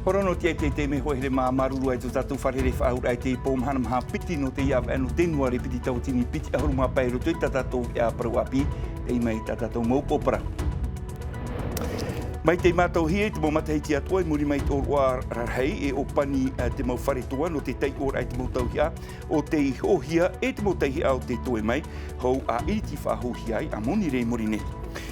Horono te me hoere mā maruru ai tu tatu wharere whaur ai te pōmhana maha piti no te iaw anu tenuare piti tautini piti ahuru mā pairu tui tatatou e a parau api te mai tatatou maupopara. Mai te mātou hie te mo matahiti atua i muri mai tō roa rarhei e o pani te mau wharetua no te tei ora ai te mau tauhia o te hohia e te mau tauhia o te toe mai hou a iti whahohia ai a moni rei muri nei.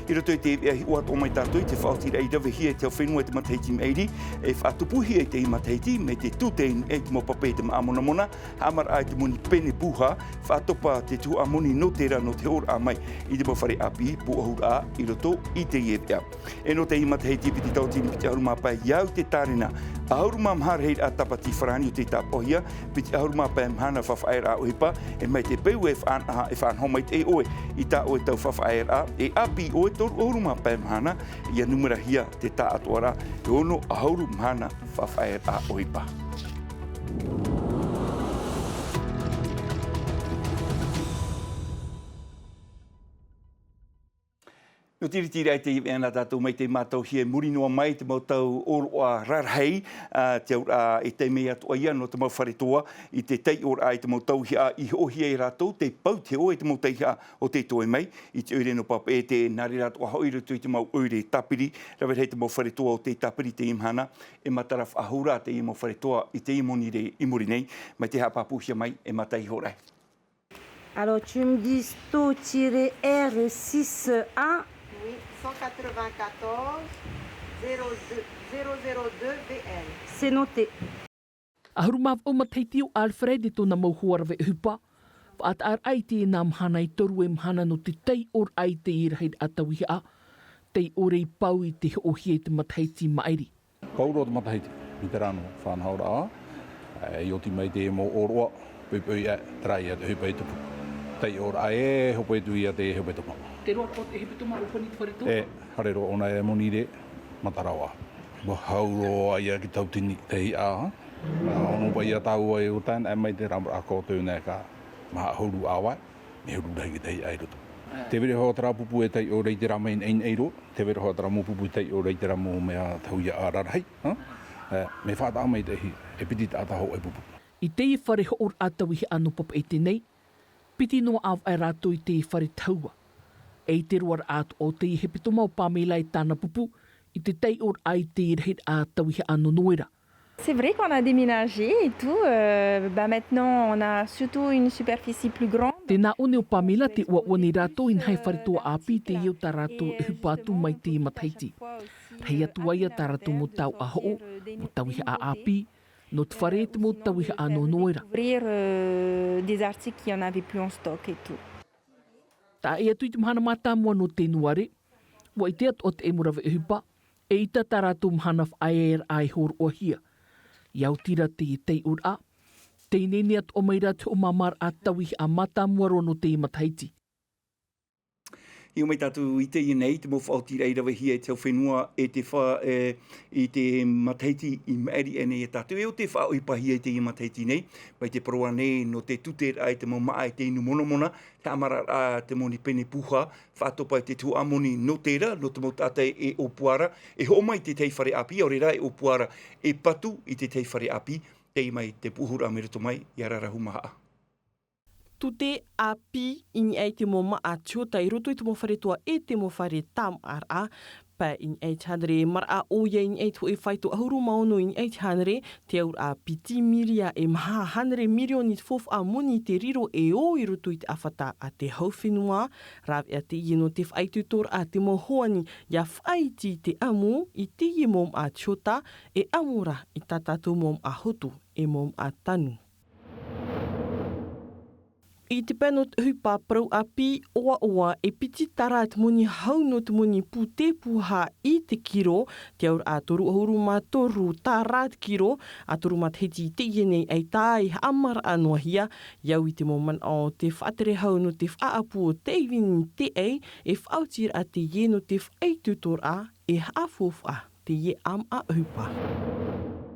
I roto i te eahi ua tō mai tātou i te whaotira i rawe hia te whenua e te matahiti meiri e whatupuhi e te i matahiti me te tūtein e te mau pape te maamona mona hamar ai te moni pene puha whatopa te tu a moni no tera no te hor a mai i te mau whare api pu ahura a i roto i te iepea. E no te i matahiti piti tautini piti ahuru māpai iau te tārina ahuru mā mharhei a tapati wharani o te tāpohia piti ahuru māpai mhana whawhaer a ohipa e mai te peu e whaanaha e whanhomait e oe i tā oe tau whawhaer a e api oe toru ahuru māpai mhana i a numera hia te tā atuara e ono ahuru mhana whawhaer a ohipa. No tiri ai te iwena tātou mai te mātou hie muri noa mai te mau tau oroa rarhei te aura e te mea tua ia no te mau wharetoa i te tei ora ai te mau tau hia i hohia i rātou te pau te o e te mau tei hia o te toe mai i te ure no papa e te nari rātou a hoire tu i te mau ure tapiri rawe hei te mau wharetoa o te tapiri te imhana e mataraf ahura te i mau wharetoa i te imoni re imuri nei mai te hapapuhia mai e matai horai. Alors tu me dis taux-R6A. Oui, 194 002 BL. C'est noté. Ahuru mav o mataiti o Alfred tōna mauhuarawe hupa. Whaat ar ai te nā mhana i toru e mhana no te tei or ai te iraheid atawihi a. Tei ore i pau i te ohia i te mataiti mairi. Pauro te mataiti, mi te rano whanhaura a. I oti mai te mo oroa, pui e trai e te hupa i tupu. Tei or ai e hopo e tui a te hupa i tupu. Te roa po te hepituma o pani te wharetua? E, harero ona e moni re, matarawa. Mo hauro ai a ki tautini te hi a. Ono pai a tau ai o tan, e mai te ramara a kōtou nei ka maha hauru awai, me huru rei ki te hi ai roto. Te vere hoa tara pupu e tei o rei te rama in ein eiro, te vere hoa tara mo pupu tei o rei te rama o mea tauia a rarhei. Me whata mai te hi, e piti ta ataho e pupu. I te i whare ho or atawihi anu papa e te nei, piti noa au ai rātou i te i whare taua. E te ruar atu o te i hepituma o pāmela i tāna pupu, i te tei or ai te i rehit a tawihi anu noera. C'est vrai qu'on a déménagé et tout. Maintenant, on a surtout une superficie plus grande. Tēnā one o pāmela te ua ni rātou in hai wharetoa api te iau tā rātou e hupātu mai te mataiti. Rei atu aia tā rātou mo tau a ho, mo tawihi a api, no te whare te mo tawihi a no noera. Ouvrir des articles qui en avaient plus en stock et tout. Tā e atu i te mhana mata mua no tenuare, wa i te atu o te emurawe e hupa, e ita tā rātou mhana whaer ai hor o hia. Iau tira te i tei ura, te ineni atu o mai ratu o mamar a tawihi a mata mua rono te i mataiti. I o mai tātou i te i nei, te mo whaotira i rawe hia e te whenua e te wha i te mataiti i maeri e nei e tātou. E o te wha oipa hia i te i mataiti nei, mai te paroa nei no te tuter ai te mo maa e te inu mona, te amara a te moni pene puha, whaatopa i te tu amoni no tera, no te mo tātai e opuara, e ho mai te tei whare api, ore rai opuara e patu i te tei whare api, tei mai te puhura amerito mai, i ararahu maha. Tute api in ai te mo ma atio tai roto i te mo wharetua e te mo whare tam ar a pa in ai chanre mar a o ia in ai tu e whaitu ahuru maono in ai chanre te aur a piti miria e maha 100 million i fof a moni te riro e o i roto i te awhata a te hauwhenua rawe a te ino te whaitutor a te mo hoani ia whaiti te amu i te i mom a tiota e amura i tatatu mom a hotu e mom a tanu. I te penot hupa prau api oa e piti tara te moni hau no te moni pu te puha i te kiro, te aur a toru ahuru ma toru tara te kiro, a toru ma te heti te ienei ei tai amara anua hia, iau i te moman o te whaatere hau no te whaapu o te iwini te ei, e whautir a te ieno te whaitutor a, e haafof a te ie am a hupa.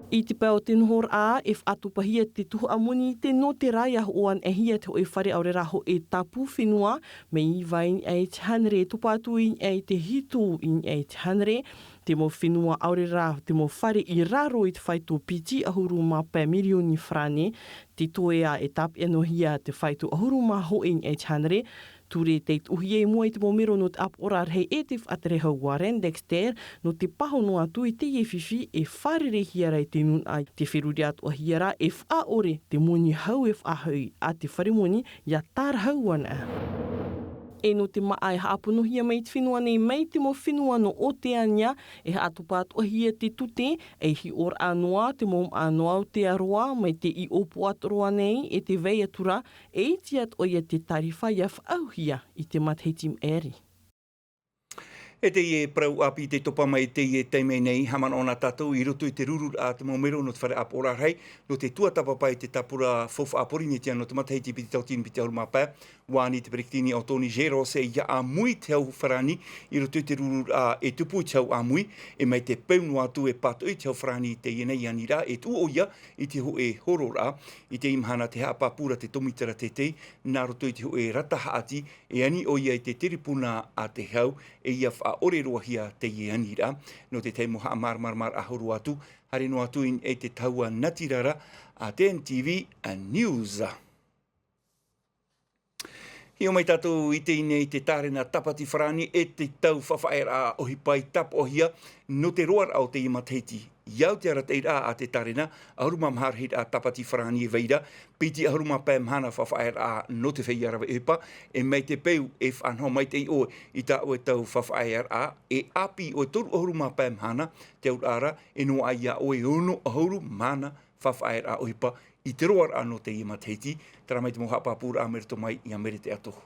I te pēo tenhor a, e whatupahia te tuhu amuni te no te rai ahu oan e hia te o e whare au re raho e tapu whenua, me i vai e te hanere, tupatu i e te hitu i e te hanere, te mo whenua au re rā, te mo whare i raro i te whaitu piti ahuru mā pē milioni frane, te toe a e tapu e no hia te whaitu ahuru mā ho i e te hanere, ture te uhi e mua i te momero no te apora rei e te whaatereha Warren Dexter no te paho no atu i te iwhiwhi e wharere hiara i te nun ai te whiruri atu a hiara e whaore te moni hau e whahau a te wharemoni ia tārhau ana. E no te maai haapono hia mai te whenua nei mai te mo whenua no o te ania e haatupatu hia te tute e hi or anoa te mom anoa o te aroa mai te i opo atoroa nei e te vei atura e iti at oia te tarifa ia whaauhia i te matheitim eri. E te e prau api te topa mai te e teime nei haman ona tātou i roto i te rurur a te momero no te whare apora rei no te tuatapa pai te tapura fofa apori ni tia no te mataheiti piti tautini piti auru mapē wāni te periktini o tōni zero se ia a mui te au wharani i roto i te rurur a e tupu i te au a mui e mai te peunu atu e pato i te au wharani te ienei anira e tu oia i te ho e horora i te imhana te hapapura te tomitara te te nā roto i te ho e rataha ati e ani oia i te tiripuna a te hau e ia a ore roahia te ianira, no te teimo haa marmarmar ahuru atu, hare no atu in e te taua natirara a TNTV News. Hio mai tātou i te ine i te tārena tapati wharani e te tau whawhaera a ohi pai tap ohia no te roar au te imateiti. Iau te arateira a te tārena, ahuruma mharhit a tapati wharani e veira, piti ahuruma pē mhana whawhaera a no te whaiarawa epa, e mei te peu e whanho mai te i oe i tā oe tau whawhaera a, e api oe toru ahuruma pē mhana, te aurara, e no aia oe ono ahuru mana whawhaera a ohipa, i te roar anō te imateiti, tara mai te moha pāpura a merito mai i a mere te atohu.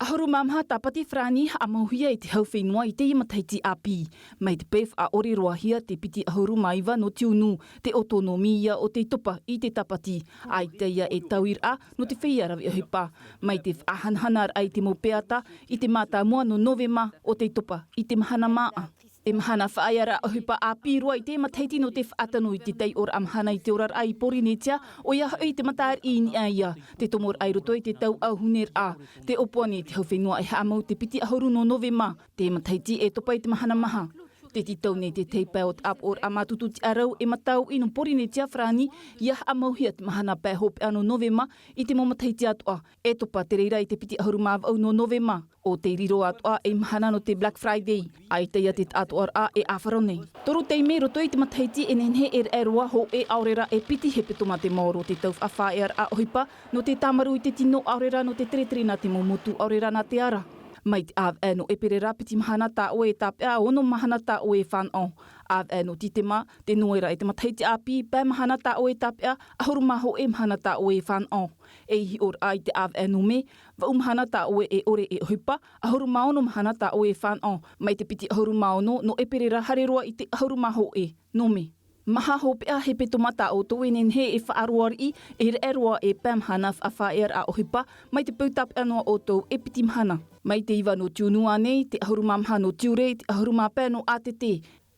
Ahuru mamha tapati frani a mauhia i te hau whenua i te imateiti api. Mai te pef a ore roahia te piti ahuru maiva no tiunu, te otonomia o te topa i te tapati. Ai teia e tauir a no te wheiarawi ahipa. Mai te whahanhanar ai te mopeata i te mata mua no novema o te topa i te mahana maa. Te mahana whaaiara ahipa a pīrua i te mateiti no te whaatano i te tei or amhana i te orar ai porinetia o ia hau i te mataar i ni aia. Te tomor ai roto i te tau au huner a. Te opoani te hau whenua e haamau te piti ahuru no novema. Te mateiti e topa i te mahana maha. Te titau nei te teipea o te ap or a matutu te arau e matau i no porinetia frani ia amauhia te mahana pē hope ano novema i te momataiti atoa. E topa te reira i te piti ahuru māwau no novema. O te riro atoa e mahana no te Black Friday. Ai teia te atoa a e awharonei. Toru teime roto i te mataiti e nenhe e eroa ho e aurera e piti he petoma te moro te tau whawhaear a ohipa no te tamaru i te tino aurera no te teretrina te momotu aurera na te ara. Mai te av no e perera piti mahana ta o e tapea ono mahana ta o e whanau. Av no titema te noera e te mataiti api pē mahana ta o e tapea ahuru maho e mahana ta o e whanau. E hi or ai te av no me, wa umahana ta o e ore e ohipa, ahuru maono mahana ta o e whanau. Mai te piti ahuru maono no e perera hareroa i te ahuru maho e no me. Maha hopea he petomata o tō enenhe e whaaruari e eroa e pēmhana whawhaer a ohipa mai te pautap anoa o tō e piti mahana. Mai te iwa no tiunua nei, te ahuruma maha no tiure, te ahuruma pē no ATT.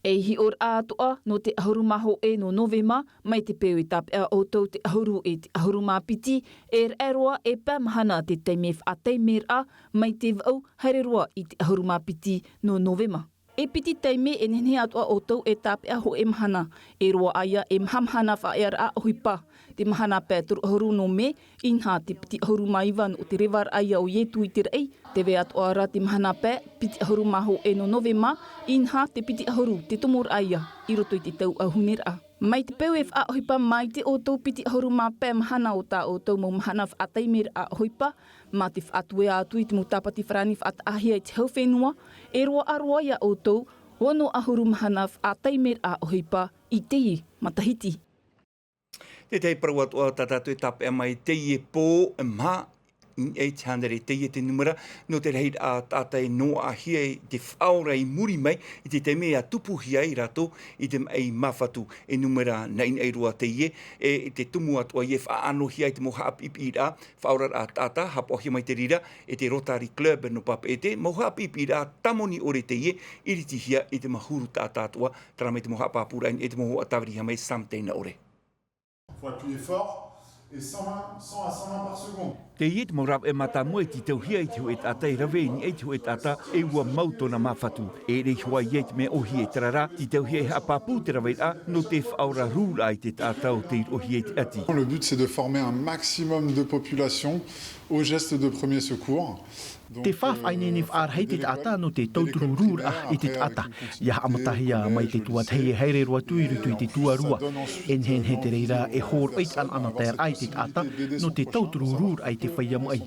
E hi or atoa no te ahuruma ho e no novema, mai te peo i tapea o tō te ahuru e te ahuruma piti, e eroa e pēmhana te teime whaateimer a, mai te vau haereroa i te ahuruma piti no novema. E piti teime e nene atua o tau e tapea ho e mahana. E roa aia e mahamhana whaear a ohipa. Te mahana pēturu ahuru no me, inha te piti ahuru maiwan o te rewar aia o ietu i te rei. Te wea atua ara te mahana pē, piti ahuru maho e no novema, inha te piti ahuru te tomor aia, i roto i te tau ahuner a. Mai te peu e wha ohipa mai te o tau piti ahuru mā pē mahana o tā o tau mo mahana whaataimer a ohipa, ma te whaatue atu i te mutapati wharani whaatahia i te hau whenua, e roa aroa ia o tau, hono ahuru mahana whaataimer a ohipa i te i matahiti. Te tei parau atua tātātou e tapea mai te i e pō e mā in e tāndere te i te numera, no te rei a tātai no a hia i te whaora i muri mai, i te mea tupu hia i rato, i te ei mawhatu e numera nein ei rua te ie, e te tumu atua i e whaano hia i te moha apipi i rā, whaora a tāta, hapo hi mai te rira, e te Rotary Club no papa e te, moha apipi i rā, tamoni ore te ie, iriti hia i te mahuru tātātua, tara mai te moha apapura e te moho atawiri ha mai samteina ore. Faut appuyer fort et 100 à 120 par seconde. Te iet mo rau e mata mo e ti tau hia i tiu e tata i rawe ni e tiu e tata e ua mautona mawhatu. E rei hua iet me ohi e trara, ti tau hia e hapapu te rawe a, no te whaura rūra i te tata o te ohi e te ati. Le but c'est de former un maximum de population aux gestes de premier secours. Te whawhaine ni whaarhei te tata no te tauturu rūra i te tata. Ia amatahia mai te tuatei heire roa tui rutu i te tuarua. En hen he te reira e hōr oit an ana ter ai te tata no te tauturu rūra i te whaia mai.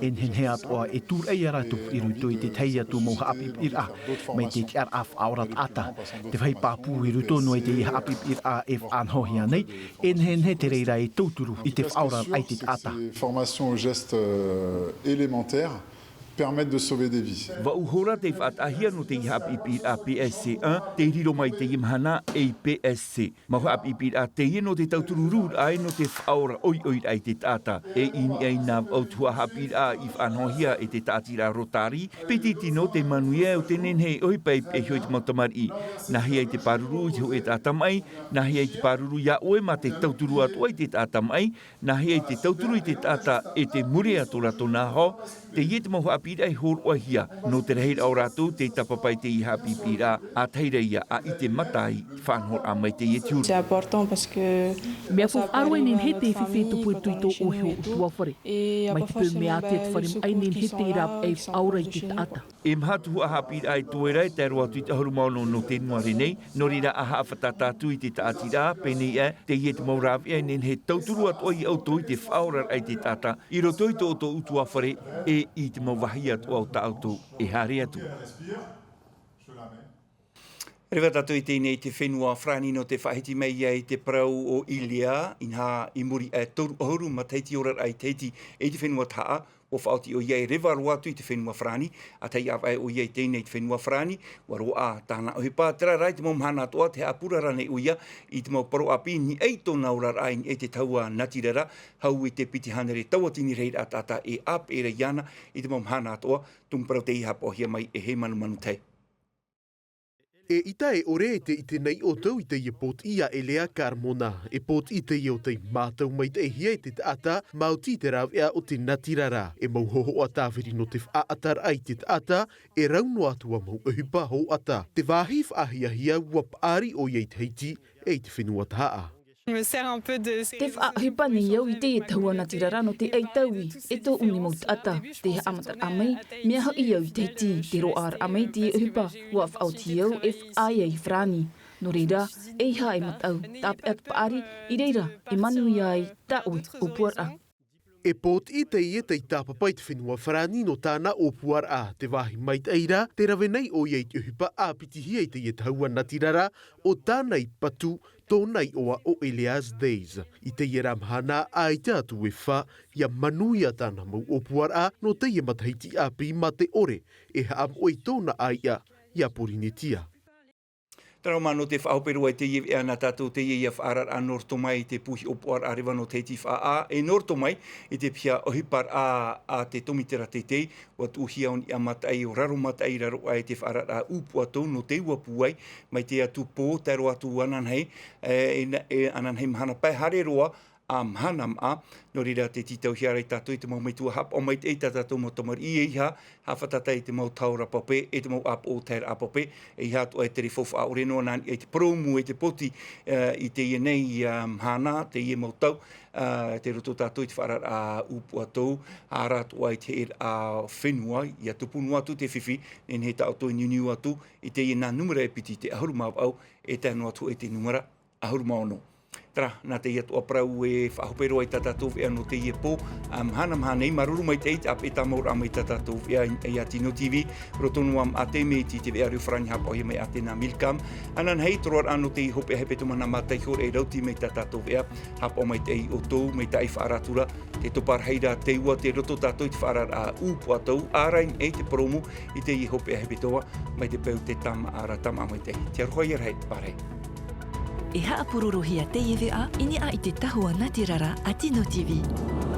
En hen he atoa e tūr ei aratu i rutu i te teia tu moha apip ir a. Mai te tiar af aurat ata. Te whai pāpū i rutu no i te iha apip ir a e whanhohi anei. En hen he te reira e tauturu i te whaurat ai te tata. Formation aux gestes élémentaires permettent de sauver des vies. Va uhora te whaatahia no te iha apipi a PSC1, te riro mai te imhana e PSC. Maho apipi a te no te tauturu rūra ai no te whaora oi ai te tata. E ini ai nā autua hapi a i whanhohia e te tātira Rotary. Peti tino te manuia o te nenhei oi pai e hoi te mautamari. Nahi ai te paruru i te hoe tata mai, nahi ai te paruru ia oe ma te tauturu atu ai te tata mai, nahi ai te tauturu i te tata e te muri atura tona ho, te iet maho api ai hor o hia, no te reira o ratu te tapapai te iha pipira a teira ia a i te matai whanhor a mai te ietiuru. C'est important parce que... Mea fu arwe nin he te whiwhi tupu e tuito o heo o tua whare. Mai te pū mea te whare ai nin he te rap e aura i te taata. E mhatu a hapira ai toera e te roa tui te harumaono no tenuare nei, no rira a hawhatatatu i te taatira, pene e te iet maurawi ai nin he tauturu at oi au toi te whaorar ai te tata, i roto i to o to utua whare e i te mauwahi atu au ta autu e hare atu. Rewa tatu i tēnei te whenua whrani no te whahiti mei ai te prau o Ilia, inha i muri e toru ohuru ma teiti orar ai teiti e te whenua taa, o whaoti o iei rewa roatu i te whenua whrani, a tei awai o iei tēnei te whenua whrani, waro a tāna o he pātera rai te mau mhana atoa te apurara nei uia i te mau paro api ni eito naurar ai e te taua natirara, hau i te piti hanere tauatini reira a tata e ap e reiana i te mau mhana atoa, tumparau te iha pohia mai e he manu manu tei. E ita e ore e te ite nei o tau i te i pot ia e lea karmona. E pot i te i o te mātau mai te hia e te ata, mauti te rau ea o te natirara. E mau hoho a tāwhiri no te whaatar ai te ata, e rauno atua mau uhipa ho ata. Te wāhif ahia wap ari o iei te heiti e te whenua taa. Te whaahipa ni iau i te e taua natirara no te eitaui, e tō uni mo te ata, te amatar amai, mea hau iau i te ti, te roar amai te uhipa, ua whaoti iau e whaai ai whrani. No reira, e ha e matau, tāpe atu paari, i reira, e manu iai, ta ui, o puara. E pot i te i e te tāpapai te whenua whrani no tāna o puara, te wahi mai te eira, te rawe nei o iei te uhipa a pitihia i te i e taua natirara, o tānei patu, tōnei oa o Elias Days. I te i ramhana a i te atu e wha, ia manuia tāna mau o puara no te i matahiti api ma te ore, e haam oi tōna aia, ia porinitia. Tara mano te whaoperu ai te iwi ana tātou te iwi whaarar a nortomai te puhi opoar a rewa no te iti wha e nortomai i te pia ohipar a te tomitera te te wat uhia on i amatai o raro matai raro ai te whaarar a upu atou no te uapuai mai te atu pō te roa atu ananhei ananhei mahana pai hare roa a mhanam a, no rira te titau hiarei tātou i te mau meitua hap, o mai te eita tātou mo tamar i eiha, hawhatata i te mau taura pape, e te mau ap o tair a pape, e hatu ai te rifofa a oreno nani, e te promu, e te poti i te ienei mhana, te ie mau tau, te roto tātou i te wharar a upu atou, a ratu ai te er a whenua, i a tupunu atu te whiwhi, en he tātou i niuniu atu, i te iena numera e piti te ahurumau au, e tēnu atu e te numera ahurumau no. Tra, nā te iat o prau e whahopero ai tātou vea no te iepo. Hana maha nei, maruru mai te eit ap e tamor am i tātou vea i Atino TV. Rotonu am ate me ti te vea riu whrani hapa oi mai ate nā milkam. Anan hei troar anu te hope hepe tumana mātai hore e rauti me tātou vea. Hapa o mai te o tō, me te ai whaaratura. Te topar heira te ua te roto tātou te whaarar a upu atou. Ārain e te promo i te i hope hepe toa. Mai te peu te tam ara tam amai te. Te arhoi arhei, parei. E haapururuhia te iwi a, ini a i te tahua Natirara Atino TV.